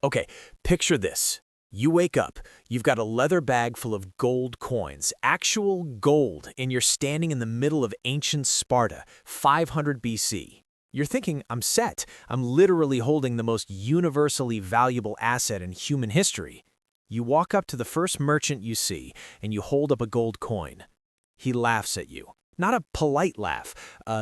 Okay, picture this. You wake up, you've got a leather bag full of gold coins, actual gold, and you're standing in the middle of ancient Sparta, 500 BC. You're thinking, I'm set. I'm literally holding the most universally valuable asset in human history. You walk up to the first merchant you see, and you hold up a gold coin. He laughs at you. Not a polite laugh,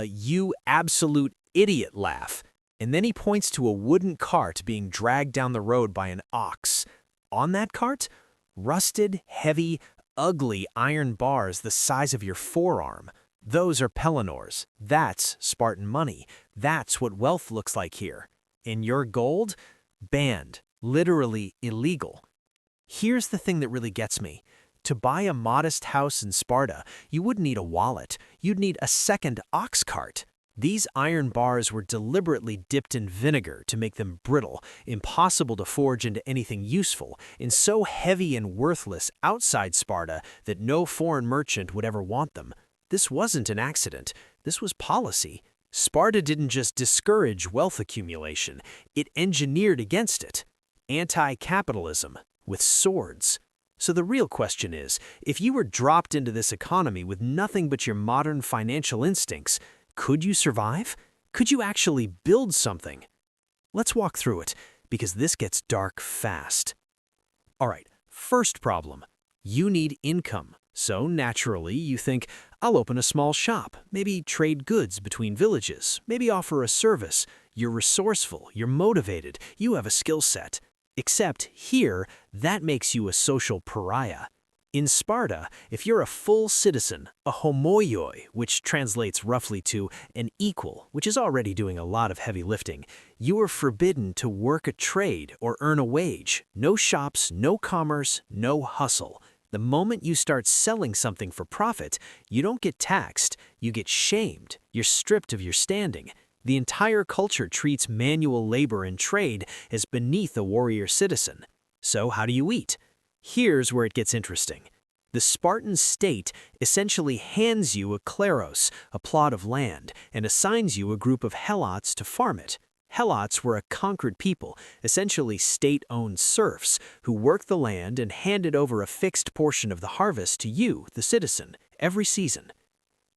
you absolute idiot laugh. And then he points to a wooden cart being dragged down the road by an ox. On that cart, rusted, heavy, ugly iron bars the size of your forearm. Those are pellinors. That's Spartan money. That's what wealth looks like here. And your gold? Banned. Literally illegal. Here's the thing that really gets me. To buy a modest house in Sparta, you wouldn't need a wallet. You'd need a second ox cart. These iron bars were deliberately dipped in vinegar to make them brittle, impossible to forge into anything useful, and so heavy and worthless outside Sparta that no foreign merchant would ever want them. This wasn't an accident. This was policy. Sparta didn't just discourage wealth accumulation, it engineered against it. Anti-capitalism, with swords. So the real question is, if you were dropped into this economy with nothing but your modern financial instincts, could you survive? Could you actually build something? Let's walk through it, because this gets dark fast. All right, first problem. You need income. So naturally, you think, I'll open a small shop, maybe trade goods between villages, maybe offer a service. You're resourceful, you're motivated, you have a skill set. Except here, that makes you a social pariah. In Sparta, if you're a full citizen, a homoioi, which translates roughly to an equal, which is already doing a lot of heavy lifting, you are forbidden to work a trade or earn a wage. No shops, no commerce, no hustle. The moment you start selling something for profit, you don't get taxed, you get shamed, you're stripped of your standing. The entire culture treats manual labor and trade as beneath a warrior citizen. So how do you eat? Here's where it gets interesting. The Spartan state essentially hands you a kleros, a plot of land, and assigns you a group of helots to farm it. Helots were a conquered people, essentially state-owned serfs, who worked the land and handed over a fixed portion of the harvest to you, the citizen, every season.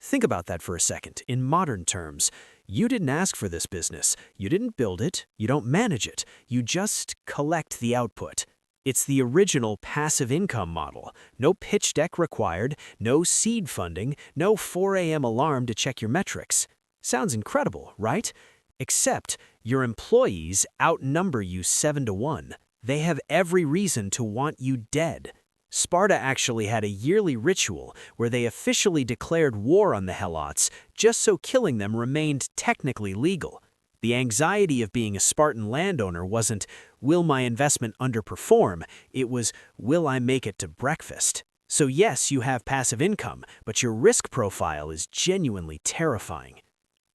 Think about that for a second. In modern terms, you didn't ask for this business. You didn't build it. You don't manage it. You just collect the output. It's the original passive income model. No pitch deck required, no seed funding, no 4 a.m. alarm to check your metrics. Sounds incredible, right? Except your employees outnumber you 7-1. They have every reason to want you dead. Sparta actually had a yearly ritual where they officially declared war on the Helots just so killing them remained technically legal. The anxiety of being a Spartan landowner wasn't, will my investment underperform? It was, will I make it to breakfast? So yes, you have passive income, but your risk profile is genuinely terrifying.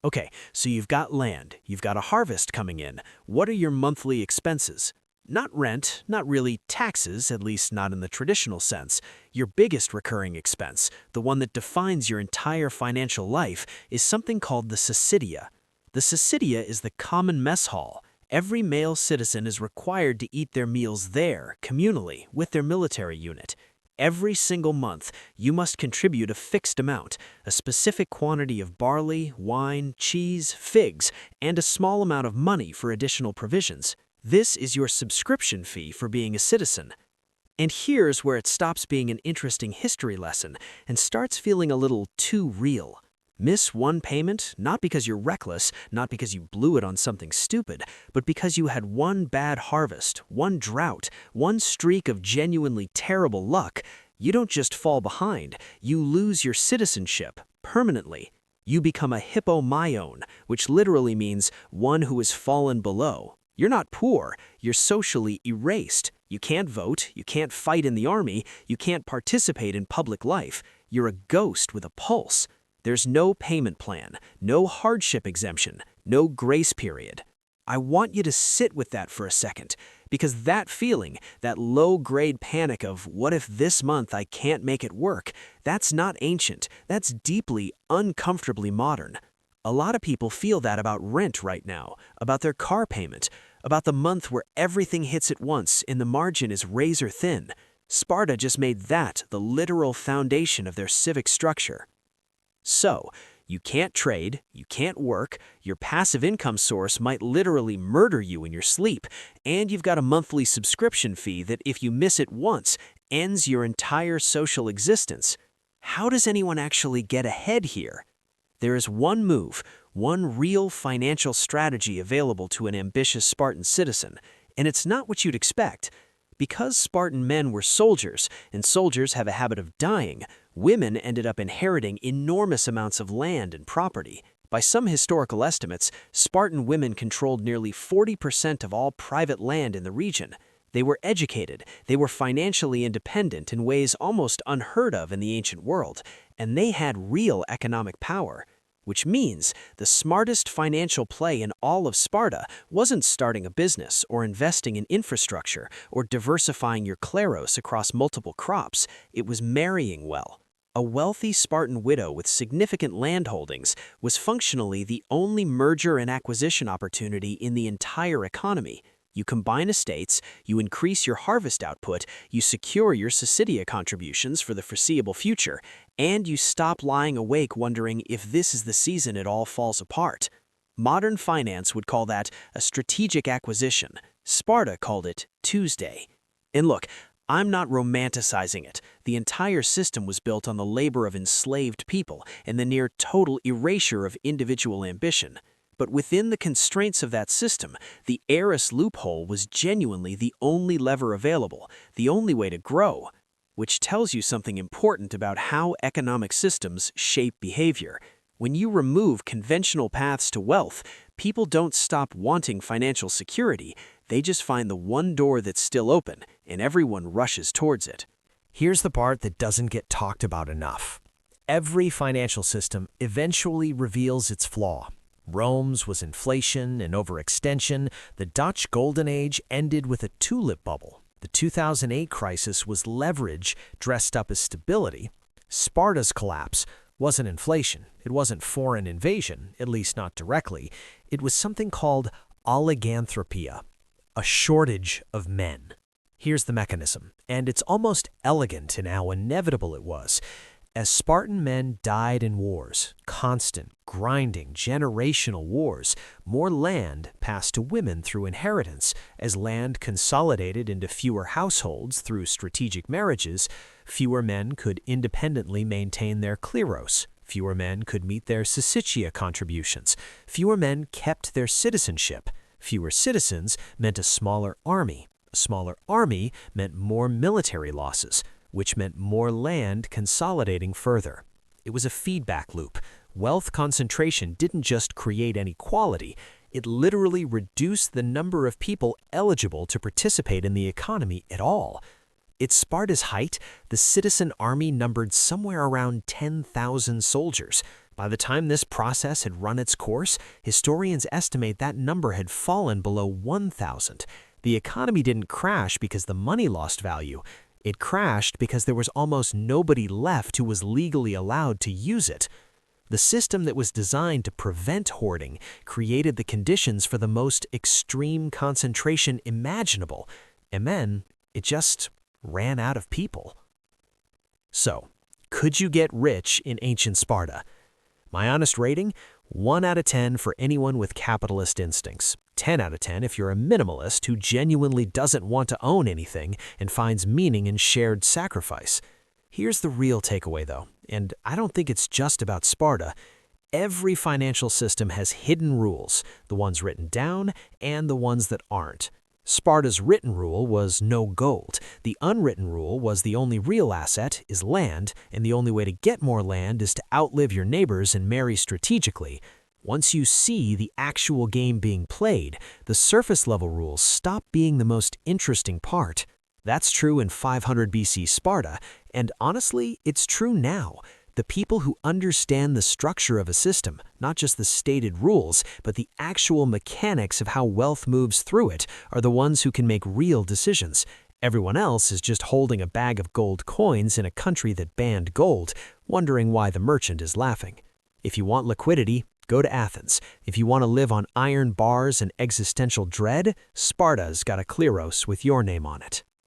Okay, so you've got land, you've got a harvest coming in. What are your monthly expenses? Not rent, not really taxes, at least not in the traditional sense. Your biggest recurring expense, the one that defines your entire financial life, is something called the Syssitia. The Syssitia is the common mess hall. Every male citizen is required to eat their meals there, communally, with their military unit. Every single month, you must contribute a fixed amount, a specific quantity of barley, wine, cheese, figs, and a small amount of money for additional provisions. This is your subscription fee for being a citizen. And here's where it stops being an interesting history lesson and starts feeling a little too real. Miss one payment, not because you're reckless, not because you blew it on something stupid, but because you had one bad harvest, one drought, one streak of genuinely terrible luck. You don't just fall behind, you lose your citizenship permanently. You become a hippomaion, which literally means one who has fallen below. You're not poor, you're socially erased. You can't vote, you can't fight in the army, you can't participate in public life. You're a ghost with a pulse. There's no payment plan, no hardship exemption, no grace period. I want you to sit with that for a second, because that feeling, that low-grade panic of what if this month I can't make it work, that's not ancient, that's deeply, uncomfortably modern. A lot of people feel that about rent right now, about their car payment, about the month where everything hits at once and the margin is razor thin. Sparta just made that the literal foundation of their civic structure. So, you can't trade, you can't work, your passive income source might literally murder you in your sleep, and you've got a monthly subscription fee that, if you miss it once, ends your entire social existence. How does anyone actually get ahead here? There is one move, one real financial strategy available to an ambitious Spartan citizen, and it's not what you'd expect. Because Spartan men were soldiers, and soldiers have a habit of dying, women ended up inheriting enormous amounts of land and property. By some historical estimates, Spartan women controlled nearly 40% of all private land in the region. They were educated, they were financially independent in ways almost unheard of in the ancient world, and they had real economic power. Which means the smartest financial play in all of Sparta wasn't starting a business or investing in infrastructure or diversifying your kleros across multiple crops. It was marrying well. A wealthy Spartan widow with significant land holdings was functionally the only merger and acquisition opportunity in the entire economy. You combine estates, you increase your harvest output, you secure your Syssitia contributions for the foreseeable future, and you stop lying awake wondering if this is the season it all falls apart. Modern finance would call that a strategic acquisition. Sparta called it Tuesday. And look, I'm not romanticizing it. The entire system was built on the labor of enslaved people and the near total erasure of individual ambition. But within the constraints of that system, the Heiress loophole was genuinely the only lever available, the only way to grow, which tells you something important about how economic systems shape behavior. When you remove conventional paths to wealth, people don't stop wanting financial security, they just find the one door that's still open, and everyone rushes towards it. Here's the part that doesn't get talked about enough. Every financial system eventually reveals its flaw. Rome's was inflation and overextension. The Dutch Golden Age ended with a tulip bubble. The 2008 crisis was leverage dressed up as stability. Sparta's collapse wasn't inflation. It wasn't foreign invasion, at least not directly. It was something called Oliganthropia, a shortage of men. Here's the mechanism, and it's almost elegant in how inevitable it was. As Spartan men died in wars, constant, grinding, generational wars, more land passed to women through inheritance. As land consolidated into fewer households through strategic marriages, fewer men could independently maintain their kleros. Fewer men could meet their Syssitia contributions. Fewer men kept their citizenship. Fewer citizens meant a smaller army. A smaller army meant more military losses, which meant more land consolidating further. It was a feedback loop. Wealth concentration didn't just create inequality, it literally reduced the number of people eligible to participate in the economy at all. At Sparta's height, the citizen army numbered somewhere around 10,000 soldiers. By the time this process had run its course, historians estimate that number had fallen below 1,000. The economy didn't crash because the money lost value. It crashed because there was almost nobody left who was legally allowed to use it. The system that was designed to prevent hoarding created the conditions for the most extreme concentration imaginable, and then it just ran out of people. So, could you get rich in ancient Sparta? My honest rating, 1 out of 10 for anyone with capitalist instincts. 10 out of 10 if you're a minimalist who genuinely doesn't want to own anything and finds meaning in shared sacrifice. Here's the real takeaway though, and I don't think it's just about Sparta. Every financial system has hidden rules, the ones written down and the ones that aren't. Sparta's written rule was no gold. The unwritten rule was the only real asset is land, and the only way to get more land is to outlive your neighbors and marry strategically. Once you see the actual game being played, the surface-level rules stop being the most interesting part. That's true in 500 BC Sparta, and honestly, it's true now. The people who understand the structure of a system, not just the stated rules, but the actual mechanics of how wealth moves through it, are the ones who can make real decisions. Everyone else is just holding a bag of gold coins in a country that banned gold, wondering why the merchant is laughing. If you want liquidity, Go to Athens. If you want to live on iron bars and existential dread, Sparta's got a kleros with your name on it.